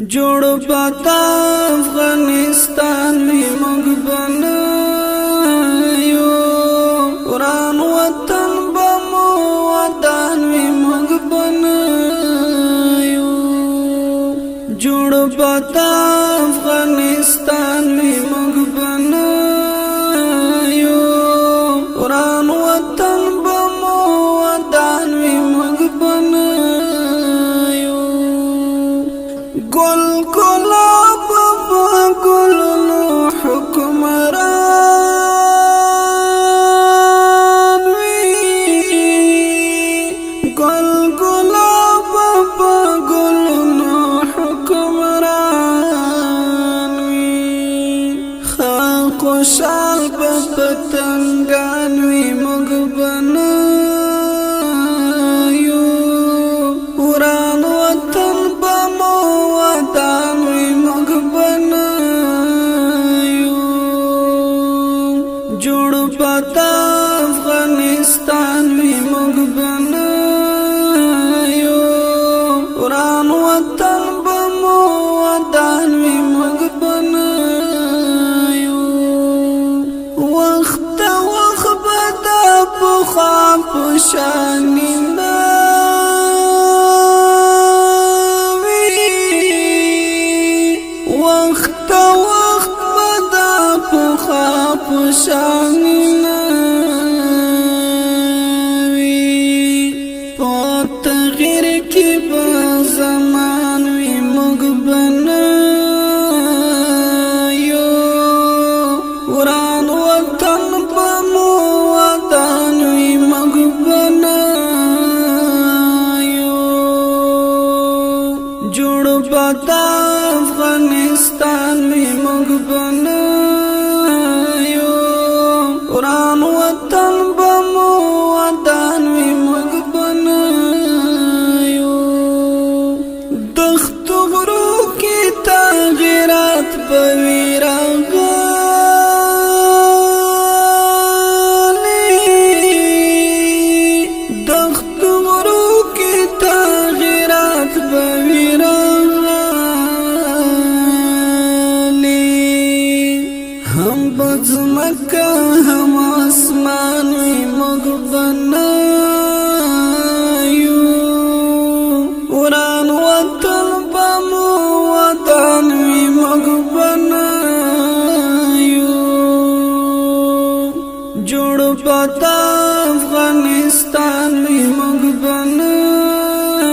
جوړ پتا افغانستان می موږ بنایو وران وطن بمو ودان می موږ بنایو جوړ پتا افغانستان می موږ بنایو وران وطن بمو ودان می موږ بنایو گل گلاب با گلونو حکمران وی گل گلاب با گلونو حکمران وی خاک و شال با پتنگان وی موږ بنایو وران وطن بمو ودان وی موږ بنایو جوړ پتا افغانستان وی موږ بنایو وران وطن بمو ودان وی موږ بنایو وخت بدا پخوا پشانی وقت بدا پخوا پشانی نوی پا تغییر کی با زمان وی موږ بنایو وران وطن بمو ودان وی موږ بنایو جوړ پتا افغانستان می موږ بنایو وران وطن بمو ودان وی موږ بنایو دښت غرو کې تغیرات بوي راغلي دښت غرو کې تغیرات بوي هم بزمکه هم اسمان وی موږ بنایو وران وطن بمو ودان وی موږ بنایو جوړ پتا افغانستان وی موږ بنایو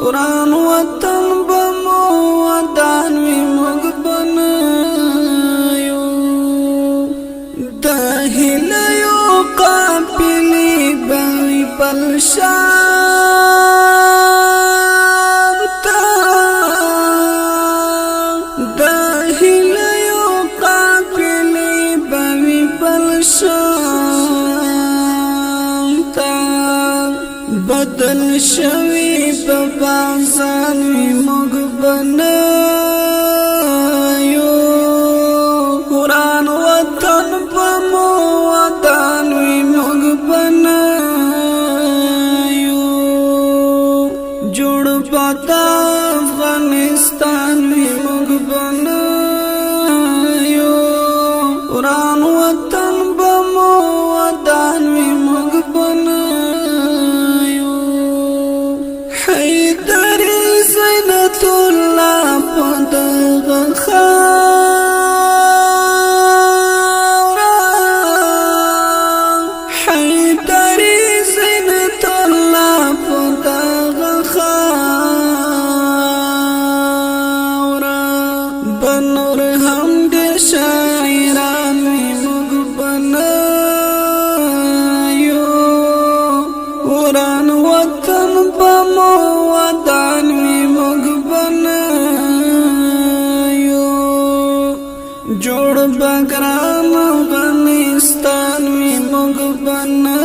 وران وطن بمو ودان وی موږ بنایو دهلیو قافلی بوی بلشان تا دهلیو قافلی بوی بلشان تا بدل شوی په بازان وی موږ بنایو وران وطن بمو ودان وی موږ بنایو جوړ پتا افغانستان وی موږ بنایو وران وطن بمو ودان وی موږ بنایو حیدر زینت الله په دغه بنور هم د شاعران وی موږ بنایو وران وطن بمو ودان وی موږ بنایو جوړ بګران افغانستان وی موږ بنایو